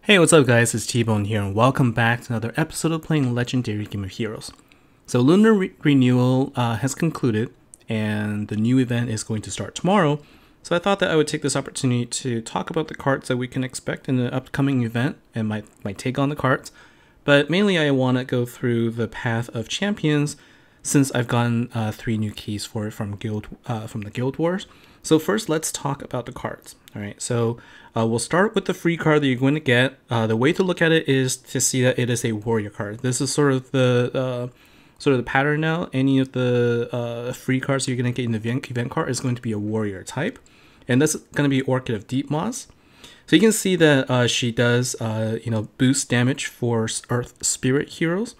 Hey, what's up guys, it's T-Bone here and welcome back to another episode of playing Legendary Game of Heroes. So Lunar Renewal has concluded and the new event is going to start tomorrow. So I thought that I would take this opportunity to talk about the cards that we can expect in the upcoming event and my take on the cards. But mainly I want to go through the path of champions since I've gotten 3 new keys for it from the Guild Wars. So first, let's talk about the cards. All right, so we'll start with the free card that you're going to get. The way to look at it is to see that it is a warrior card. This is sort of the pattern now. Any of the free cards you're going to get in the event card is going to be a warrior type, and that's going to be Orchid of Deep Moss. So you can see that she does boost damage for Earth Spirit heroes.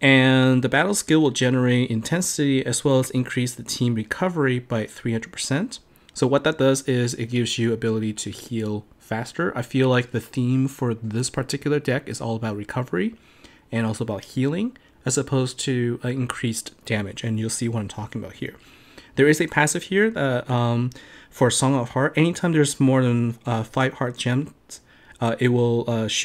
And the battle skill will generate intensity as well as increase the team recovery by 300%. So what that does is it gives you ability to heal faster. I feel like the theme for this particular deck is all about recovery and also about healing as opposed to increased damage. And you'll see what I'm talking about here. There is a passive here that for Song of Heart, anytime there's more than 5 heart gems, she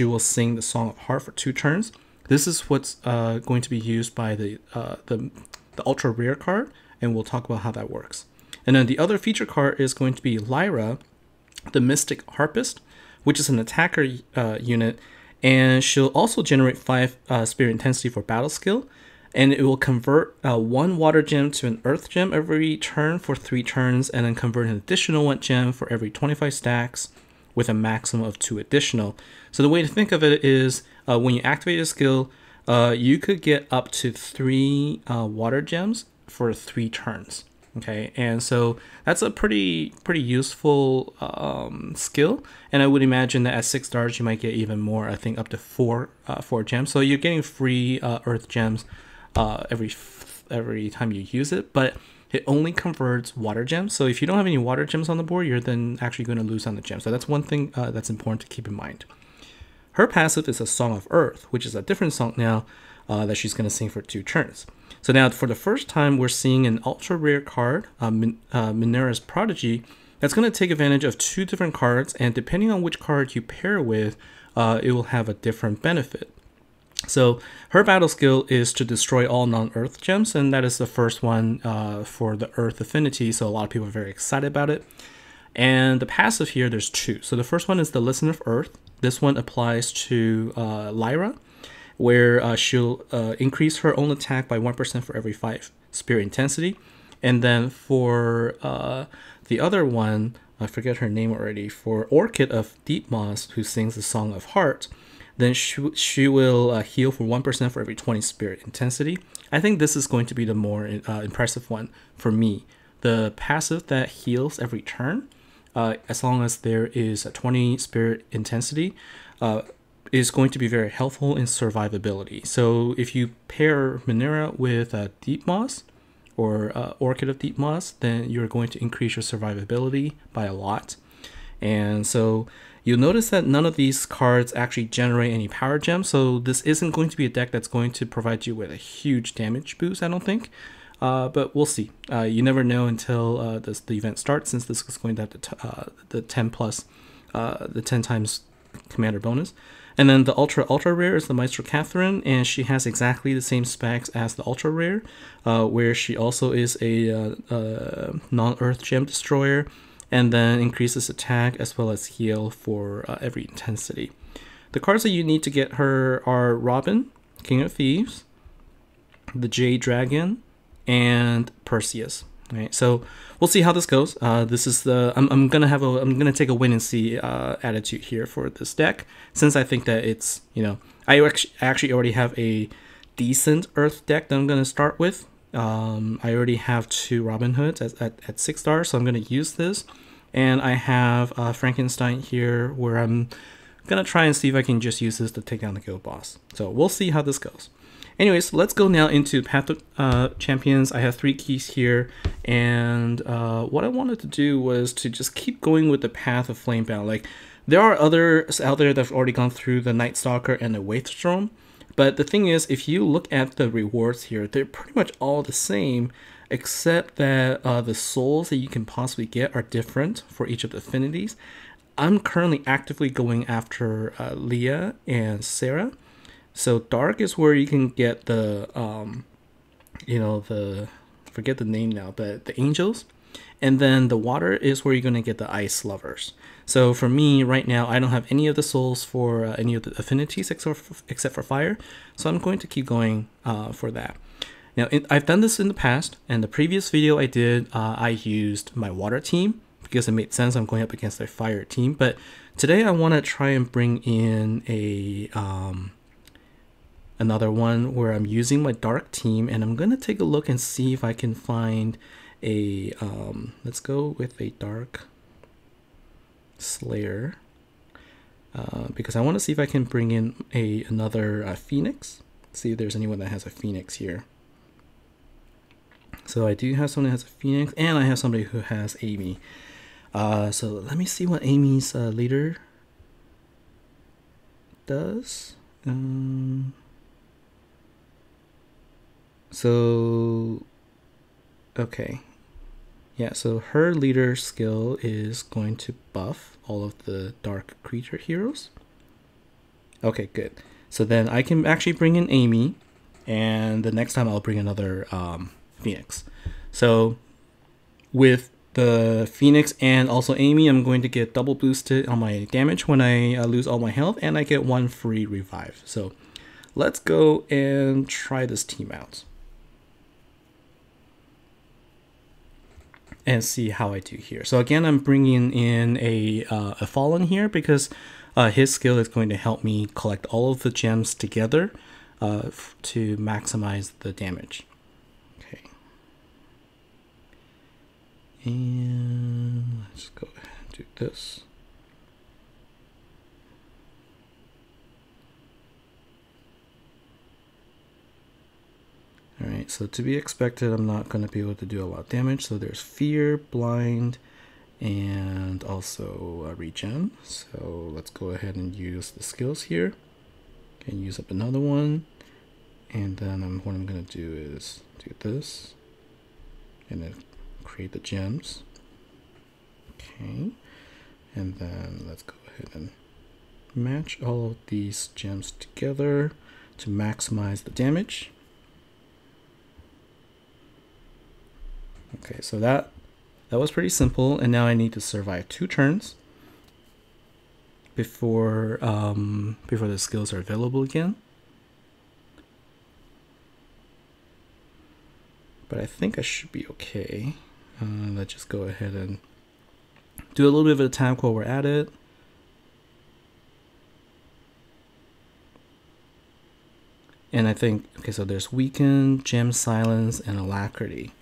will sing the Song of Heart for 2 turns. This is what's going to be used by the ultra rare card, and we'll talk about how that works. And then the other feature card is going to be Lyra, the Mystic Harpist, which is an attacker unit, and she'll also generate 5 spirit intensity for battle skill, and it will convert 1 water gem to an earth gem every turn for 3 turns, and then convert an additional 1 gem for every 25 stacks with a maximum of 2 additional. So the way to think of it is when you activate a skill, you could get up to 3 water gems for 3 turns. Okay, and so that's a pretty useful skill, and I would imagine that at 6 stars you might get even more. I think up to 4 gems. So you're getting free earth gems every time you use it, but it only converts water gems. So if you don't have any water gems on the board, you're then actually going to lose on the gem. So that's one thing that's important to keep in mind. Her passive is a Song of Earth, which is a different song now that she's going to sing for 2 turns. So now for the first time, we're seeing an ultra rare card, Minera's Prodigy, that's going to take advantage of 2 different cards, and depending on which card you pair with, it will have a different benefit. So her battle skill is to destroy all non-earth gems, and that is the first one for the earth affinity, so a lot of people are very excited about it. And the passive here, there's 2. So the first one is the Listen of Earth. This one applies to Lyra, where she'll increase her own attack by 1% for every 5 spirit intensity. And then for the other one, I forget her name already, for Orchid of Deep Moss, who sings the Song of Heart, then she will heal for 1% for every 20 spirit intensity. I think this is going to be the more impressive one for me. The passive that heals every turn, as long as there is a 20 spirit intensity, is going to be very helpful in survivability. So if you pair Minera with Deep Moss or Orchid of Deep Moss, then you're going to increase your survivability by a lot. And so you'll notice that none of these cards actually generate any power gems, so this isn't going to be a deck that's going to provide you with a huge damage boost, I don't think. But we'll see. You never know until the event starts, since this is going to have the 10 plus, the 10 times commander bonus. And then the ultra rare is the Maestro Catherine, and she has exactly the same specs as the ultra rare, where she also is a non-earth gem destroyer, and then increases attack as well as heal for every intensity. The cards that you need to get her are Robin, King of Thieves, the Jade Dragon, and Perseus. Right, so we'll see how this goes. This is the I'm gonna take a win and see attitude here for this deck, since I think that it's, I actually already have a decent Earth deck that I'm gonna start with. I already have 2 Robin Hoods at 6 stars, so I'm gonna use this, and I have Frankenstein here, where I'm gonna try and see if I can just use this to take down the guild boss. So we'll see how this goes. Anyways, let's go now into Path of Champions. I have 3 keys here, and what I wanted to do was to just keep going with the Path of Flamebound. Like, there are others out there that have already gone through the Night Stalker and the Waithstrom, but the thing is, if you look at the rewards here, they're pretty much all the same, except that the souls that you can possibly get are different for each of the affinities. I'm currently actively going after Leah and Sarah. So dark is where you can get the the forget the name now, but the angels. And then the water is where you're going to get the ice lovers. So for me right now, I don't have any of the souls for any of the affinities except for fire. So I'm going to keep going for that. Now, I've done this in the past, and the previous video I did, I used my water team because it made sense. I'm going up against a fire team. But today I want to try and bring in a another one where I'm using my dark team, and I'm going to take a look and see if I can find a let's go with a dark slayer because I want to see if I can bring in another phoenix. See if there's anyone that has a phoenix here. So I do have someone that has a phoenix, and I have somebody who has Amy. So let me see what Amy's leader does. So okay. Yeah, so her leader skill is going to buff all of the dark creature heroes. Okay, good. So then I can actually bring in Amy, and the next time I'll bring another Phoenix. So with the Phoenix and also Amy, I'm going to get double boosted on my damage when I lose all my health, and I get 1 free revive. So let's go and try this team out and see how I do here. So again, I'm bringing in a Fallen here because his skill is going to help me collect all of the gems together to maximize the damage. Okay. And let's go ahead and do this. Alright, so to be expected, I'm not going to be able to do a lot of damage. So there's Fear, Blind, and also Regen. So let's go ahead and use the skills here. Can use up another one. And then what I'm going to do is do this. And then create the gems. Okay. And then let's go ahead and match all of these gems together to maximize the damage. Okay, so that was pretty simple, and now I need to survive 2 turns before the skills are available again. But I think I should be okay. Let's just go ahead and do a little bit of attack while we're at it. And I think, okay, so there's Weaken, Gem Silence, and Alacrity.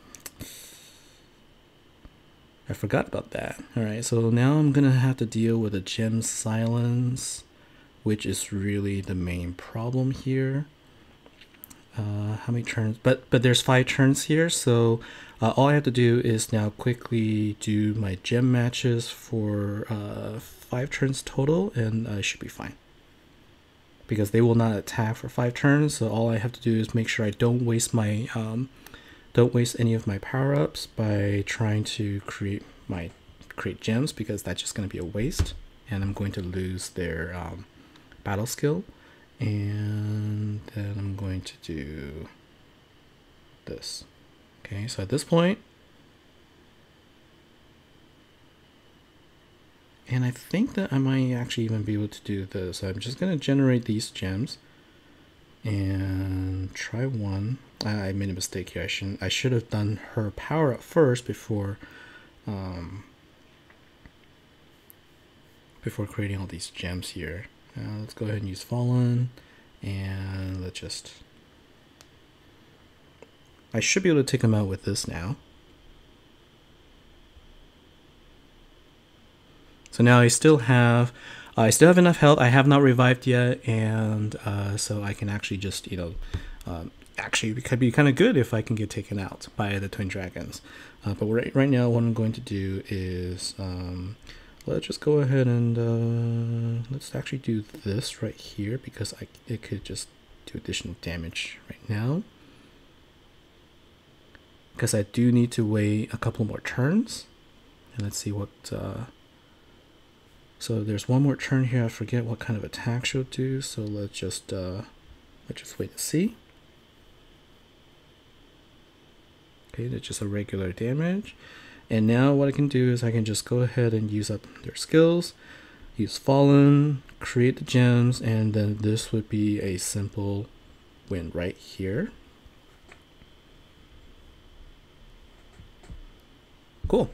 I forgot about that. Alright, so now I'm gonna have to deal with a Gem Silence, which is really the main problem here. How many turns? But there's 5 turns here, so all I have to do is now quickly do my gem matches for 5 turns total, and I should be fine. Because they will not attack for 5 turns, so all I have to do is make sure I don't waste my don't waste any of my power-ups by trying to create gems, because that's just going to be a waste, and I'm going to lose their battle skill. And then I'm going to do this. Okay, so at this point, and I think that I might actually even be able to do this. I'm just going to generate these gems and try one. I made a mistake here. I should have done her power up first before creating all these gems here. Let's go ahead and use Fallen, and let's just, I should be able to take them out with this now. So now I still have enough health. I have not revived yet, and so I can actually just, actually it could be kind of good if I can get taken out by the Twin Dragons. But right now what I'm going to do is let's just go ahead and let's actually do this right here, because it could just do additional damage right now. Because I do need to wait a couple more turns. And let's see what So there's one more turn here. I forget what kind of attack she'll do. So let's just wait to see. Okay, that's just a regular damage. And now what I can do is I can just go ahead and use up their skills, use Fallen, create the gems, and then this would be a simple win right here. Cool.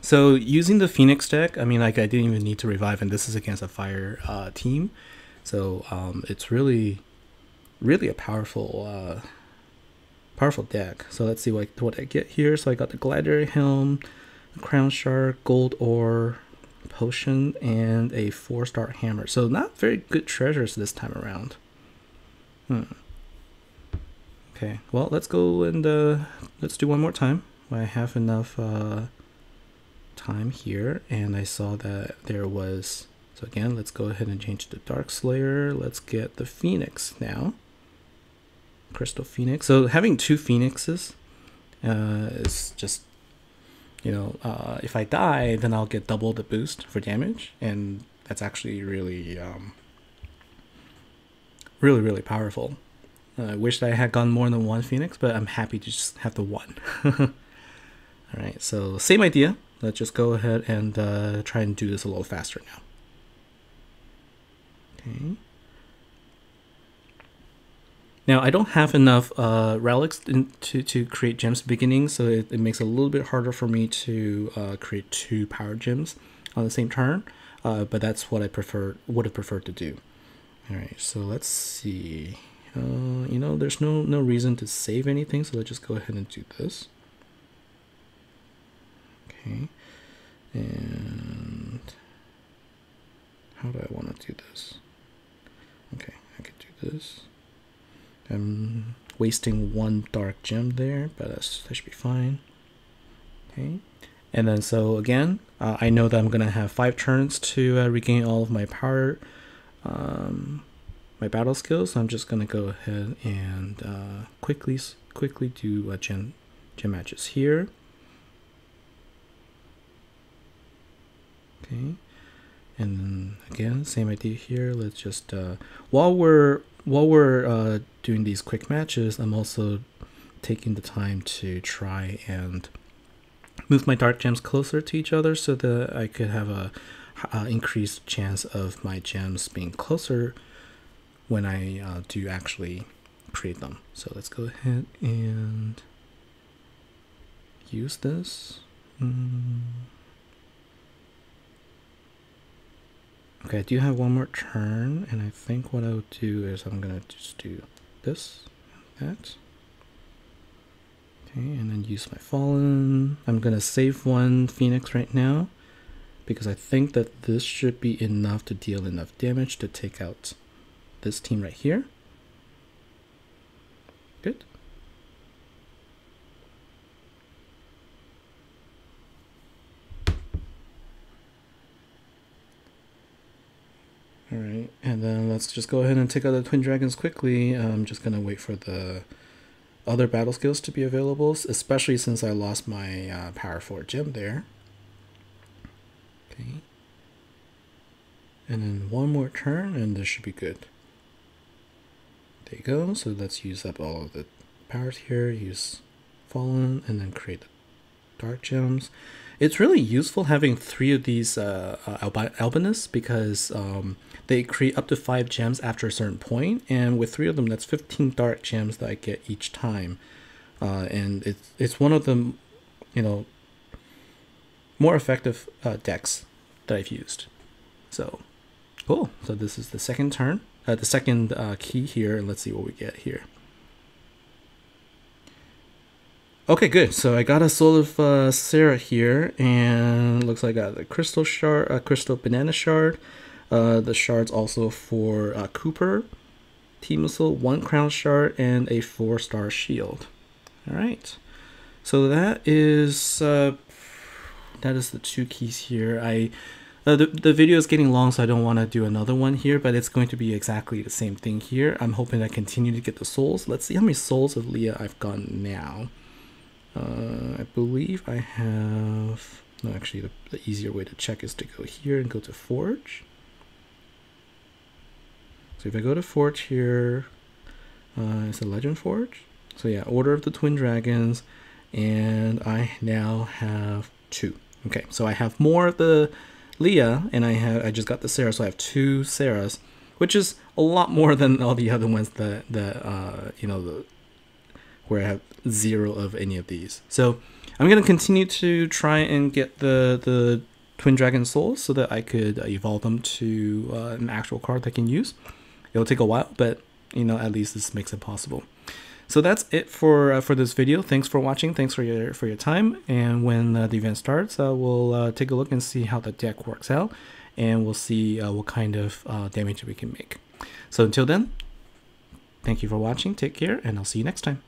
So using the Phoenix deck, I mean, like I didn't even need to revive, and this is against a fire team. So it's really a powerful deck. So let's see what I get here. So I got the Gladiator Helm, the Crown Shard, Gold Ore, Potion, and a 4-star Hammer. So not very good treasures this time around. Okay, well, let's go and let's do one more time. I have enough time here, and I saw that there was, so again, let's go ahead and change the Dark Slayer. Let's get the Phoenix now. Crystal Phoenix. So having 2 Phoenixes is just, you know, if I die, then I'll get double the boost for damage, and that's actually really really powerful. I wish that I had gotten more than 1 Phoenix, but I'm happy to just have the 1. All right, so same idea. Let's just go ahead and try and do this a little faster now. Okay. Now I don't have enough relics to create gems at the beginning, so it makes it a little bit harder for me to create 2 power gems on the same turn. But that's what I would have preferred to do. All right, so let's see. You know, there's no reason to save anything, so let's just go ahead and do this. Okay, and how do I want to do this? Okay, I could do this. I'm wasting 1 dark gem there, but that should be fine. Okay, and then so again, I know that I'm gonna have 5 turns to regain all of my power, my battle skills. So I'm just gonna go ahead and quickly do gem matches here. Okay, and then again, same idea here. Let's just while we're doing these quick matches, I'm also taking the time to try and move my dark gems closer to each other so that I could have a increased chance of my gems being closer when I do actually create them. So let's go ahead and use this. Okay, I do have 1 more turn, and I think what I'll do is I'm gonna just do this and that. Okay, and then use my Fallen. I'm gonna save 1 Phoenix right now because I think that this should be enough to deal enough damage to take out this team right here. Good. Alright, and then let's just go ahead and take out the Twin Dragons quickly. I'm just going to wait for the other battle skills to be available, especially since I lost my Power 4 gem there. Okay. And then 1 more turn, and this should be good. There you go. So let's use up all of the powers here, use Fallen, and then create the dark gems. It's really useful having 3 of these Albinists because they create up to 5 gems after a certain point, and with 3 of them, that's 15 dark gems that I get each time. And it's one of the, you know, more effective decks that I've used. So cool. So this is the second turn, the second key here, and let's see what we get here. Okay, good. So I got a Soul of Sarah here, and looks like I got the Crystal Shard, Crystal Banana Shard. The shards also for Cooper, T-Missile, 1 Crown Shard, and a 4-star shield. All right. So that is the 2 keys here. The video is getting long, so I don't want to do another one here, but it's going to be exactly the same thing here. I'm hoping I continue to get the souls. Let's see how many souls of Leah I've gotten now. I believe I have No, actually, the easier way to check is to go here and go to Forge. So if I go to Forge here, it's a Legend Forge. So yeah, Order of the Twin Dragons, and I now have 2. Okay, so I have more of the Leah, and I just got the Sarah, so I have 2 Sarahs, which is a lot more than all the other ones that you know, where I have 0 of any of these. So I'm gonna continue to try and get the Twin Dragon Souls so that I could evolve them to an actual card that I can use. It'll take a while, but you know, at least this makes it possible. So that's it for this video. Thanks for watching. Thanks for your time. And when the event starts, we'll take a look and see how the deck works out, and we'll see what kind of damage we can make. So until then, thank you for watching. Take care, and I'll see you next time.